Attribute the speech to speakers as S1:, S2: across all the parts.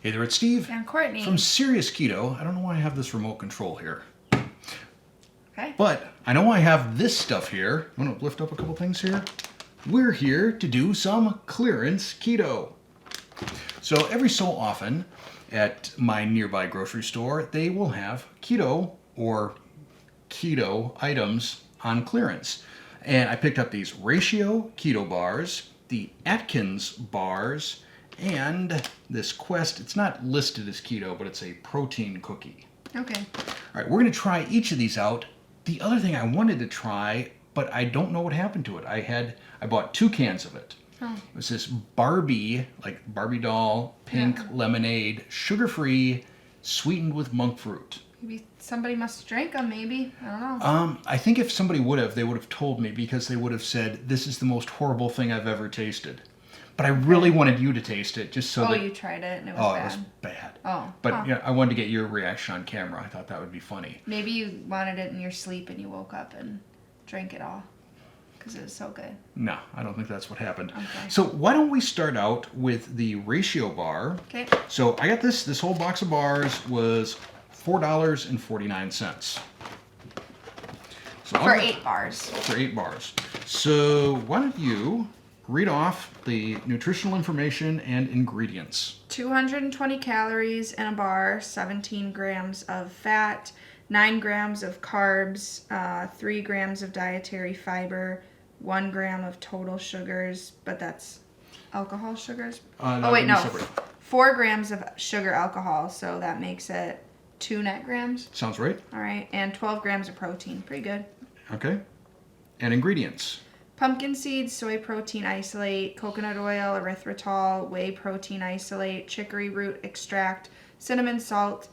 S1: Hey there, it's Steve.
S2: And Courtney.
S1: From Serious Keto. I don't know why I have this remote control here.
S2: Okay.
S1: But I know I have this stuff here. I'm going to lift up a couple things here. We're here to do some clearance keto. So every so often at my nearby grocery store, they will have keto or keto items on clearance. And I picked up these Ratio keto bars, the Atkins bars, and this Quest. It's not listed as keto, but it's a protein cookie.
S2: Okay.
S1: All right, we're going to try each of these out. The other thing I wanted to try, but I don't know what happened to it. I bought 2 cans of it.
S2: Oh.
S1: It was this Barbie, like Barbie doll, pink lemonade, sugar-free, sweetened with monk fruit.
S2: Maybe somebody must have drank them, maybe. I don't know.
S1: I think if somebody would have, they would have told me, because they would have said, this is the most horrible thing I've ever tasted. But I really wanted you to taste it, just so that...
S2: Oh, you tried it and it was bad.
S1: It was bad.
S2: Oh.
S1: But yeah, I wanted to get your reaction on camera. I thought that would be funny.
S2: Maybe you wanted it in your sleep and you woke up and drank it all. Because it was so good.
S1: No, I don't think that's what happened.
S2: Okay.
S1: So why don't we start out with the Ratio bar.
S2: Okay.
S1: So I got this whole box of bars was $4.49. So
S2: For 8 bars.
S1: For 8 bars. So why don't you read off the nutritional information and ingredients.
S2: 220 calories in a bar, 17 grams of fat, 9 grams of carbs, 3 grams of dietary fiber, 1 gram of total sugars, but that's alcohol sugars?
S1: Oh, wait,
S2: no. 4 grams of sugar alcohol, so that makes it 2 net grams.
S1: Sounds right.
S2: All right, and 12 grams of protein. Pretty good.
S1: Okay. And ingredients.
S2: Pumpkin seeds, soy protein isolate, coconut oil, erythritol, whey protein isolate, chicory root extract, cinnamon salt,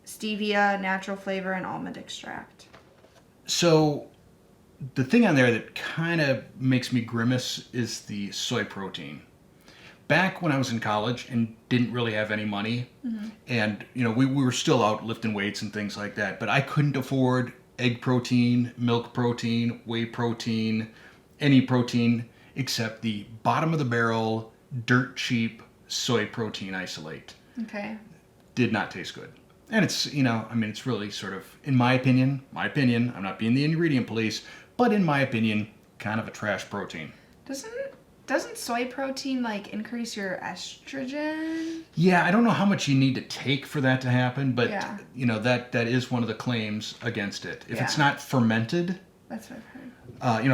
S2: stevia, natural flavor, and almond extract.
S1: So the thing on there that kind of makes me grimace is the soy protein. Back when I was in college and didn't really have any money, and we were still out lifting weights and things like that, but I couldn't afford egg protein, milk protein, whey protein, any protein except the bottom of the barrel, dirt cheap soy protein isolate.
S2: Okay.
S1: Did not taste good. And it's, it's really sort of, in my opinion, I'm not being the ingredient police, but in my opinion, kind of a trash protein.
S2: Doesn't soy protein increase your estrogen?
S1: Yeah, I don't know how much you need to take for that to happen, but that is one of the claims against it. If it's not fermented,
S2: that's what I've heard.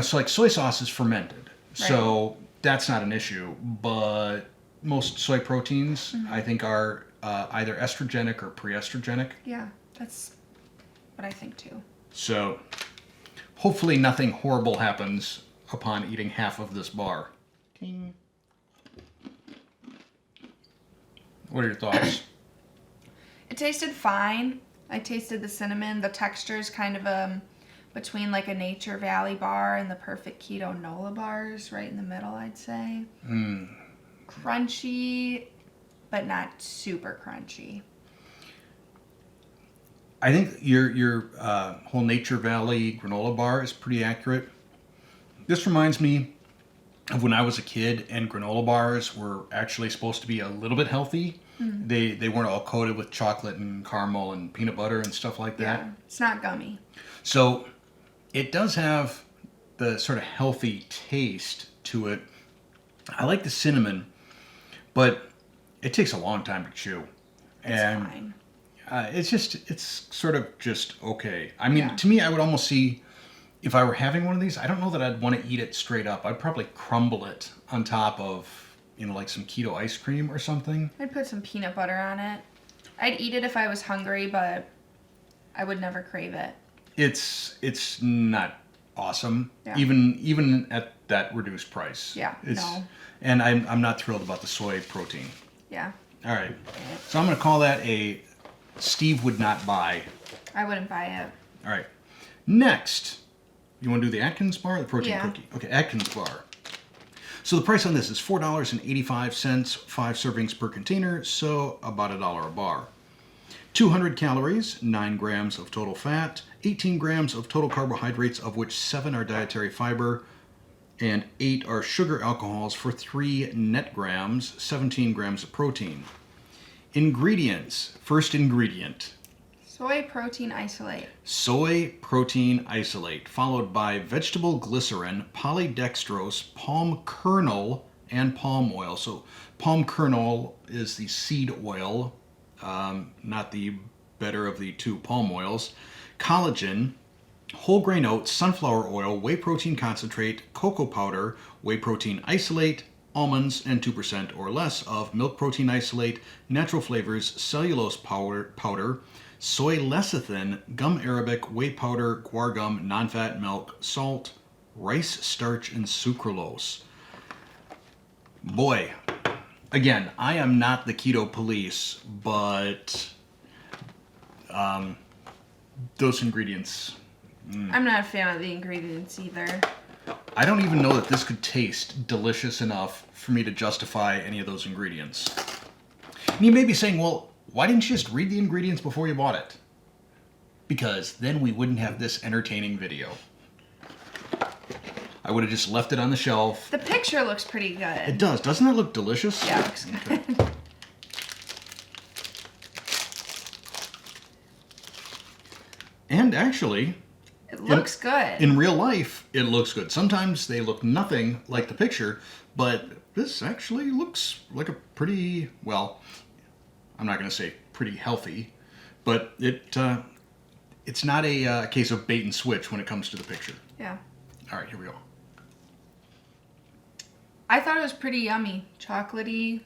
S1: So like soy sauce is fermented,
S2: right.
S1: So that's not an issue. But most soy proteins, I think, are either estrogenic or pre-estrogenic.
S2: Yeah, that's what I think too.
S1: So hopefully nothing horrible happens upon eating half of this bar. King. What are your thoughts?
S2: It tasted fine. I tasted the cinnamon. The texture is kind of between a Nature Valley bar and the Perfect Keto Nola bars, right in the middle, I'd say. Crunchy, but not super crunchy.
S1: I think your whole Nature Valley granola bar is pretty accurate. This reminds me of when I was a kid and granola bars were actually supposed to be a little bit healthy. They weren't all coated with chocolate and caramel and peanut butter and stuff like that.
S2: Yeah, it's not gummy.
S1: So it does have the sort of healthy taste to it. I like the cinnamon, but it takes a long time to chew.
S2: It's fine.
S1: It's sort of just okay. I mean, to me, I would almost see, if I were having one of these, I don't know that I'd want to eat it straight up. I'd probably crumble it on top of, like some keto ice cream or something.
S2: I'd put some peanut butter on it. I'd eat it if I was hungry, but I would never crave it.
S1: It's not awesome,
S2: Yeah.
S1: even at that reduced price.
S2: Yeah, no.
S1: And I'm not thrilled about the soy protein.
S2: Yeah.
S1: All right. So I'm going to call that a Steve would not buy.
S2: I wouldn't buy it.
S1: All right. Next, you want to do the Atkins bar or the protein
S2: Yeah.
S1: cookie? Okay, Atkins bar. So the price on this is $4.85, 5 servings per container, so about $1 a bar. 200 calories, 9 grams of total fat, 18 grams of total carbohydrates, of which 7 are dietary fiber, and 8 are sugar alcohols for 3 net grams, 17 grams of protein. Ingredients. First ingredient.
S2: Soy protein isolate.
S1: Soy protein isolate, followed by vegetable glycerin, polydextrose, palm kernel, and palm oil. So palm kernel is the seed oil, not the better of the two palm oils. Collagen, whole grain oats, sunflower oil, whey protein concentrate, cocoa powder, whey protein isolate, almonds, and 2% or less of milk protein isolate, natural flavors, cellulose powder, soy lecithin, gum arabic, whey powder, guar gum, non-fat milk, salt, rice starch, and sucralose. Boy, again, I am not the keto police, but those ingredients,
S2: I'm not a fan of the ingredients either.
S1: I don't even know that this could taste delicious enough for me to justify any of those ingredients. And you may be saying, well, why didn't you just read the ingredients before you bought it? Because then we wouldn't have this entertaining video. I would have just left it on the shelf.
S2: The picture looks pretty good.
S1: It does. Doesn't that look delicious?
S2: Yeah, it looks good.
S1: Okay. And actually,
S2: It looks good.
S1: in real life, it looks good. Sometimes they look nothing like the picture, but this actually looks like a pretty, well, I'm not going to say pretty healthy, but it's not a case of bait and switch when it comes to the picture.
S2: Yeah.
S1: All right, here we go.
S2: I thought it was pretty yummy. Chocolatey,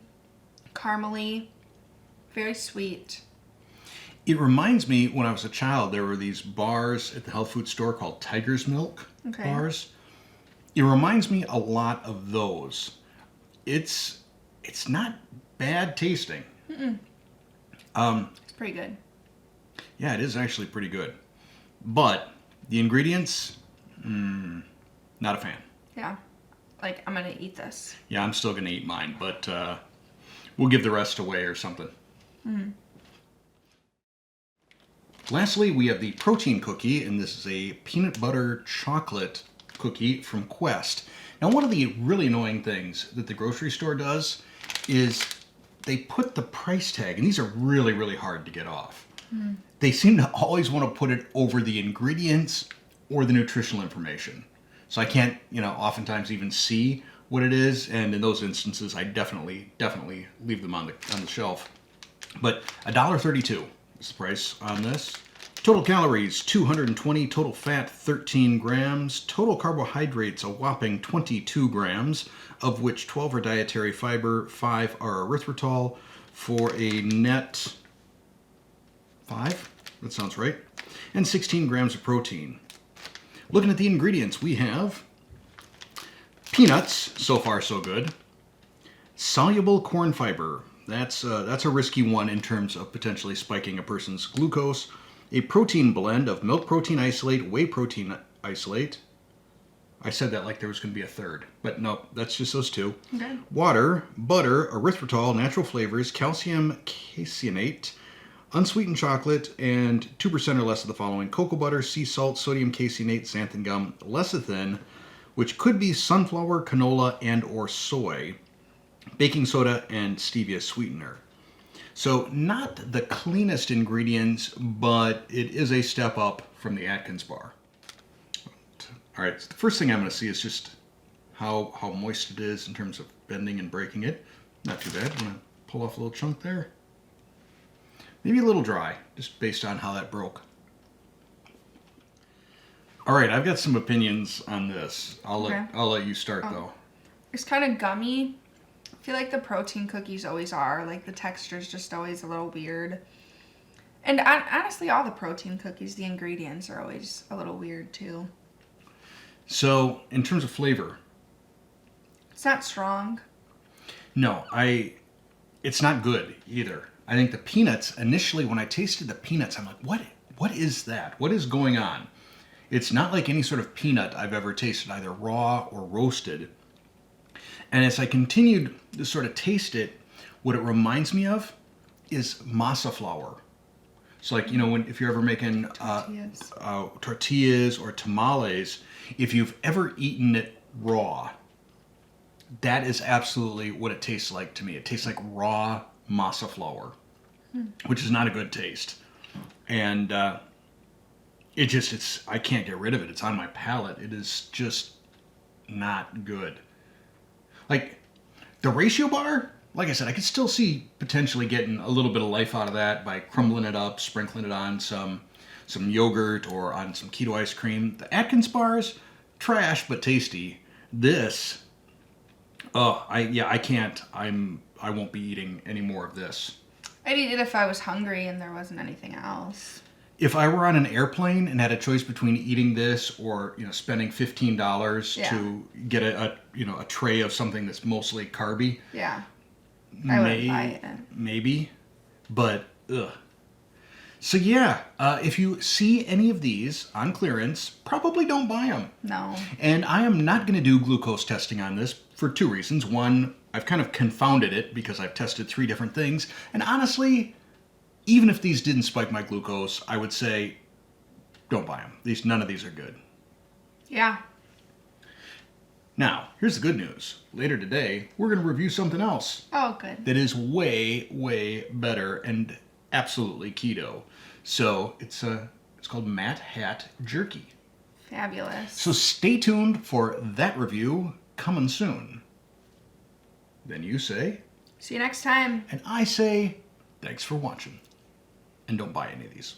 S2: caramely, very sweet.
S1: It reminds me, when I was a child, there were these bars at the health food store called Tiger's Milk bars. It reminds me a lot of those. It's not bad tasting.
S2: It's pretty good.
S1: Yeah, it is actually pretty good. But the ingredients, not a fan.
S2: Yeah. Like, I'm going to eat this.
S1: Yeah, I'm still going to eat mine, but we'll give the rest away or something. Lastly, we have the protein cookie, and this is a peanut butter chocolate cookie from Quest. Now, one of the really annoying things that the grocery store does is they put the price tag, and these are really, really hard to get off. They seem to always want to put it over the ingredients or the nutritional information. So I can't, oftentimes even see what it is, and in those instances, I definitely leave them on the shelf. But $1.32 is the price on this. Total calories, 220. Total fat, 13 grams. Total carbohydrates, a whopping 22 grams, of which 12 are dietary fiber, 5 are erythritol, for a net 5. That sounds right. And 16 grams of protein. Looking at the ingredients, we have peanuts, so far so good. Soluble corn fiber, that's a risky one in terms of potentially spiking a person's glucose. A protein blend of milk protein isolate, whey protein isolate. I said that like there was going to be a third, but no, that's just those two.
S2: Okay.
S1: Water, butter, erythritol, natural flavors, calcium caseinate, unsweetened chocolate, and 2% or less of the following: cocoa butter, sea salt, sodium caseinate, xanthan gum, lecithin, which could be sunflower, canola, and or soy, baking soda, and stevia sweetener. So not the cleanest ingredients, but it is a step up from the Atkins bar. All right, so the first thing I'm going to see is just how moist it is in terms of bending and breaking it. Not too bad. I'm going to pull off a little chunk there. Maybe a little dry, just based on how that broke. All right, I've got some opinions on this. I'll let you start though.
S2: It's kind of gummy. I feel like the protein cookies always are. Like, the texture's just always a little weird. And honestly, all the protein cookies, the ingredients are always a little weird too.
S1: So, in terms of flavor,
S2: It's not strong.
S1: no, it's not good either. I think the peanuts, initially when I tasted the peanuts, I'm like, what is that? What is going on? It's not like any sort of peanut I've ever tasted, either raw or roasted. And as I continued to sort of taste it, what it reminds me of is masa flour. So like, if you're ever making tortillas or tamales, if you've ever eaten it raw, that is absolutely what it tastes like to me. It tastes like raw masa flour. which is not a good taste. And I can't get rid of it. It's on my palate. It is just not good. Like the Ratio bar, like I said, I could still see potentially getting a little bit of life out of that by crumbling it up, sprinkling it on some yogurt or on some keto ice cream. The Atkins bars, trash but tasty. This, I can't. I won't be eating any more of this.
S2: I'd eat it if I was hungry and there wasn't anything else.
S1: If I were on an airplane and had a choice between eating this or spending $15 to get a tray of something that's mostly carby,
S2: I wouldn't buy it.
S1: Maybe, but ugh. So yeah, if you see any of these on clearance, probably don't buy them.
S2: No.
S1: And I am not going to do glucose testing on this for two reasons. One, I've kind of confounded it because I've tested 3 different things, and honestly, even if these didn't spike my glucose, I would say don't buy them. None of these are good.
S2: Yeah.
S1: Now, here's the good news. Later today, we're going to review something else.
S2: Oh, good.
S1: That is way, way better and absolutely keto. So it's called Matt Hat Jerky.
S2: Fabulous.
S1: So stay tuned for that review coming soon. Then you say,
S2: see you next time.
S1: and I say, thanks for watching. And don't buy any of these.